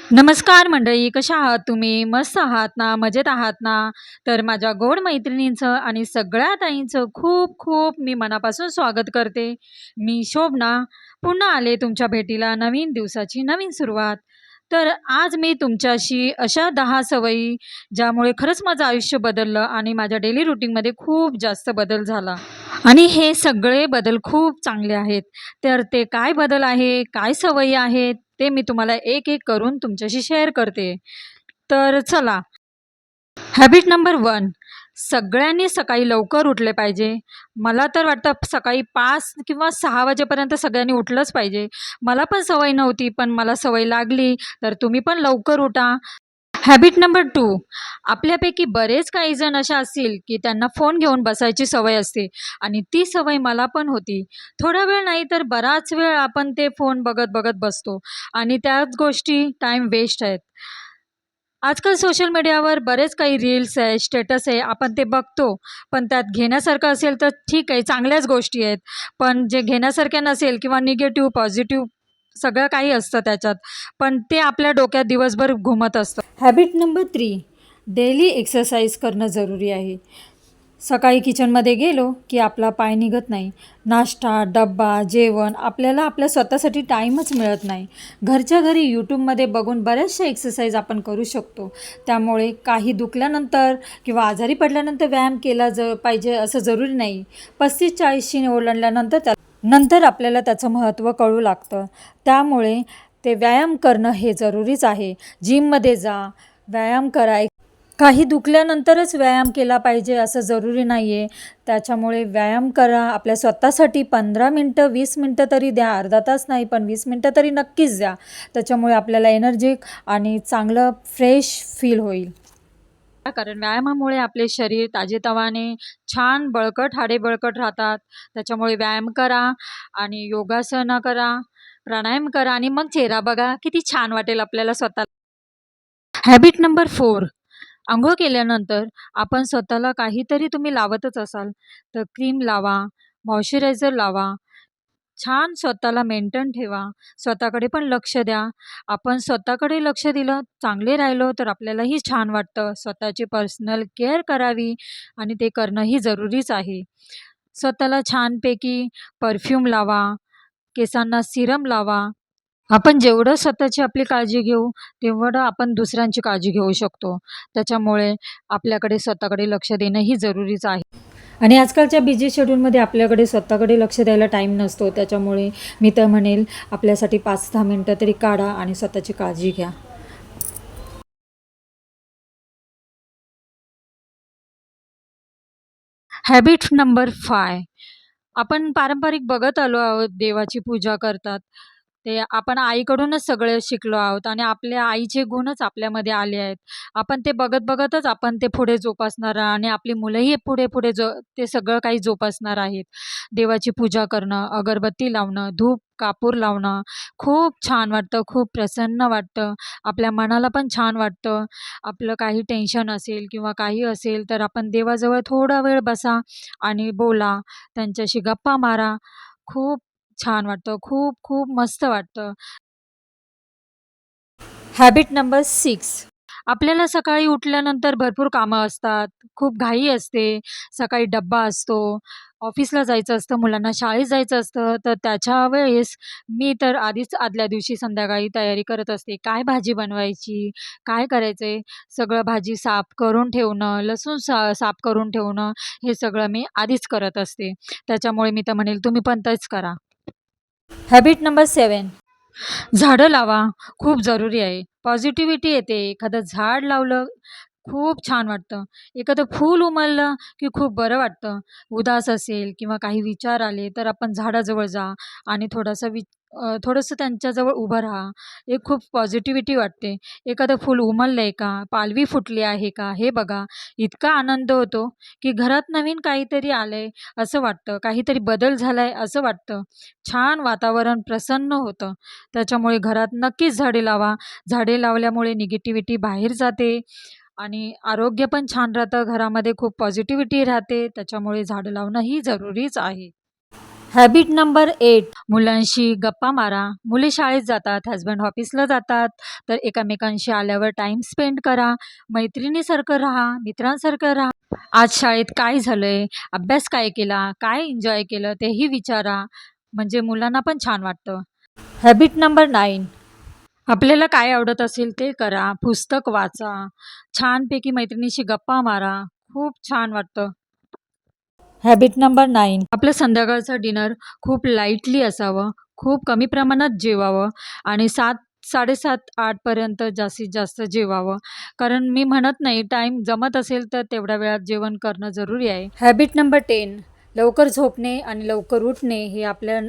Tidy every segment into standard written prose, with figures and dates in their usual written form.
नमस्कार मंडळी, कशा आहात तुम्ही? मस्त आहात ना? मजेत आहात ना? तर माझ्या गोड मैत्रिणींचं आणि सगळ्या ताईंचं खूप खूप मी मनापासून स्वागत करते. मी शोभना पुन्हा आले तुमच्या भेटीला. नवीन दिवसाची नवीन सुरुवात. तर आज मी तुमच्याशी अशा 10 सवयी ज्यामुळे खरंच माझं आयुष्य बदललं आणि माझ्या डेली रुटीनमध्ये खूप जास्त बदल झाला आणि हे सगळे बदल खूप चांगले आहेत. तर ते काय बदल आहे, काय सवयी आहेत, ते मी तुम्हाला एक-एक करून तुमच्याशी शेअर करते. तर चला, हॅबिट नंबर 1, सगळ्यांनी सकाळी लवकर उठले पाहिजे. मला तर वाटतं सकाळी 5 किंवा 6 वाजेपर्यंत सगळ्यांनी उठलंच पाहिजे. मला पण सवय नव्हती, पण मला सवय लागली. तर तुम्ही पण लवकर उठा. हॅबिट नंबर 2, आपल्यापैकी बरेच काही जण अशा असतील, की त्यांना फोन घेऊन बसायची सवय असते आणि ती सवय मला पण होती. थोडा वेळ नाही तर बराच वेळ आपण ते फोन बघत-बघत बसतो आणि त्याच गोष्टी टाईम वेस्ट आहेत. आजकाल सोशल मीडियावर बरेच काही रील्स आहे, स्टेटस आहे, आपण ते बघतो. पण त्यात घेण्यासारखं असेल तर ठीक आहे, चांगल्याच गोष्टी आहेत. पण जे घेण्यासारख्या नसेल किंवा निगेटिव्ह, पॉझिटिव्ह सगळं काही असतं त्याच्यात. पण ते आपल्या डोक्यात दिवसभर घुमत असतं. हॅबिट नंबर 3, डेली एक्सरसाइज करणं जरुरी आहे. सकाळी किचनमध्ये गेलो की आपला पाय निघत नाही. नाश्ता, डब्बा, जेवण आपल्याला आपल्या स्वतःसाठी टाईमच मिळत नाही. घरच्या घरी यूट्यूबमध्ये बघून बऱ्याचशा एक्सरसाइज आपण करू शकतो. त्यामुळे काही दुखल्यानंतर किंवा आजारी पडल्यानंतर व्यायाम केला पाहिजे असं जरुरी नाही. 35-40शी ओलांडल्यानंतर नंतर आपल्याला त्याचं महत्त्व कळू लागतं. त्यामुळे ते व्यायाम करणं हे जरुरीच आहे. जिममध्ये जा, व्यायाम करा. काही दुखल्यानंतरच व्यायाम केला पाहिजे असं जरुरी नाही आहे. त्याच्यामुळे व्यायाम करा. आपल्या स्वतःसाठी 15 मिनटं, 20 मिनटं तरी द्या. अर्धा तास नाही, पण 20 मिनटं तरी नक्कीच द्या. त्याच्यामुळे आपल्याला एनर्जिक आणि चांगलं फ्रेश फील होईल. कारण व्यायामामुळे आपले शरीर ताजेतवाने, छान बळकट, हाडे बळकट राहतात. त्याच्यामुळे व्यायाम करा आणि योगासनं करा, प्राणायाम करा आणि मग चेहरा बघा, किती छान वाटेल आपल्याला स्वतःला. हॅबिट नंबर 4, अंघोळ केल्यानंतर आपण स्वतःला काहीतरी तुम्ही लावतच असाल, तर क्रीम लावा, मॉइश्चरायझर लावा. छान स्वतःला मेंटेन ठेवा. स्वतःकडे पण लक्ष द्या. आपण स्वतःकडे लक्ष दिलं, चांगले राहिलो, तर आपल्यालाही छान वाटतं. स्वतःची पर्सनल केअर करावी आणि ते करणंही जरुरीच आहे. स्वतःला छानपैकी परफ्यूम लावा, केसांना सिरम लावा. आपण जेवढं स्वतःची आपली काळजी घेऊ, तेवढं आपण दुसऱ्यांची काळजी घेऊ शकतो. त्याच्यामुळे आपल्याकडे स्वतःकडे लक्ष देणंही जरुरीच आहे. आणि आजकालच्या बिझी शेड्यूलमध्ये आपल्याकडे स्वतःकडे लक्ष द्यायला टाईम नसतो. त्याच्यामुळे मी तर म्हणेल आपल्यासाठी 5-10 मिनटं तरी काढा आणि स्वतःची काळजी घ्या. हॅबिट नंबर 5, आपण पारंपरिक बघत आलो आहोत, देवाची पूजा करतात. ते आपण आईकडूनच सगळे शिकलो आहोत आणि आपल्या आईचे गुणच आपल्यामध्ये आले आहेत. आपण ते बघत-बघतच आपण ते पुढे जोपासणार आणि आपली मुलंही पुढे-पुढे ते सगळं काही जोपासणार आहेत. देवाची पूजा करणं, अगरबत्ती लावणं, धूप, कापूर लावणं खूप छान वाटतं, खूप प्रसन्न वाटतं. आपल्या मनाला पण छान वाटतं. आपलं काही टेन्शन असेल किंवा काही असेल, तर आपण देवाजवळ थोडा वेळ बसा आणि बोला, त्यांच्याशी गप्पा मारा. खूप छान वाटतं. खूप खूप मस्त वाटतं. हॅबिट नंबर 6, आपल्याला सकाळी उठल्यानंतर भरपूर कामं असतात. खूप घाई असते. सकाळी डब्बा असतो, ऑफिसला जायचं असतं, मुलांना शाळेत जायचं असतं. तर त्याच्या वेळेस मी तर आधीच आदल्या दिवशी संध्याकाळी तयारी करत असते. काय भाजी बनवायची, काय करायचं सगळं भाजी साफ करून ठेवणं, लसूण साफ करून ठेवणं, हे सगळं मी आधीच करत असते. त्याच्यामुळे मी तर म्हणेल तुम्ही पण तेच करा. हॅबिट नंबर 7, झाडं लावा. खूप जरुरी आहे. पॉझिटिव्हिटी येते. एखादं झाड लावलं, खूप छान वाटतं. एखादं फूल उमललं, की खूप बरं वाटतं. उदास असेल किंवा काही विचार आले, तर आपण झाडाजवळ जा आणि थोडंसं त्यांच्याजवळ उभं राहा. एक खूप पॉझिटिव्हिटी वाटते. एखादं फूल उमललंय का? पालवी फुटली आहे का? हे बघा. इतका आनंद होतो, की घरात नवीन काहीतरी आलंय असं वाटतं. काहीतरी बदल झालाय असं वाटतं. छान वातावरण प्रसन्न होतं. त्याच्यामुळे घरात नक्कीच झाडे लावा. झाडे लावल्यामुळे निगेटिव्हिटी बाहेर जाते आणि आरोग्य पण छान राहतं. घरामध्ये खूप पॉझिटिव्हिटी राहते. त्याच्यामुळे झाडं लावणं ही जरुरीच आहे. हॅबिट नंबर 8, मुलांशी गप्पा मारा. मुले शाळेत जातात, हसबंड ऑफिसला जातात, तर एकमेकांशी आल्यावर टाईम स्पेंड करा. मैत्रिणीसारखं राहा, मित्रांसारखं राहा. आज शाळेत काय झालंय, अभ्यास काय केला, काय एन्जॉय केलं तेही विचारा. म्हणजे मुलांना पण छान वाटतं. हॅबिट नंबर 9, आपल्याला काय आवडत असेल ते करा. पुस्तक वाचा, छानपैकी मैत्रिणीशी गप्पा मारा. खूप छान वाटतं. हॅबिट नंबर 9, आपलं संध्याकाळचं डिनर खूप लाईटली असावं, खूप कमी प्रमाणात जेवावं आणि 7, 7:30, 8पर्यंत जास्तीत जास्त जेवावं. कारण मी म्हणत नाही, टाईम जमत असेल तर तेवढ्या वेळात जेवण करणं जरुरी आहे. हॅबिट नंबर 10, लवकर झोपणे आणि लवकर उठणे हे आपल्या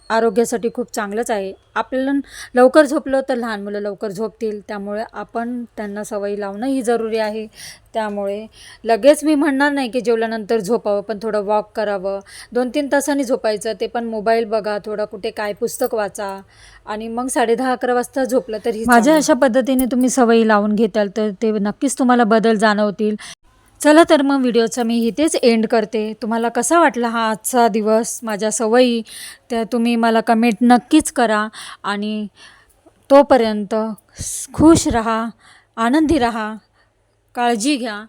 आरोग्यासाठी खूप चांगलंच आहे. आपल्याला लवकर झोपलं तर लहान मुलं लवकर झोपतील, त्यामुळे आपण त्यांना सवयी लावणं ही जरुरी आहे. त्यामुळे लगेच मी म्हणणार नाही की जेवल्यानंतर झोपावं, पण थोडं वॉक करावं. 2-3 तासांनी झोपायचं, ते पण मोबाईल बघा, थोडं कुठे काय पुस्तक वाचा आणि मग 10:30-11 वाजता झोपलं तरी माझ्या अशा पद्धतीने तुम्ही सवयी लावून घेताल तर ते नक्कीच तुम्हाला बदल जाणवतील. चला तर मग व्हिडिओचा मी इथेच एंड करते. तुम्हाला कसा वाटला हा आजचा दिवस, माझ्या सवयी, त्या तुम्ही मला कमेंट नक्कीच करा. आणि तोपर्यंत खुश राहा, आनंदी राहा, काळजी घ्या.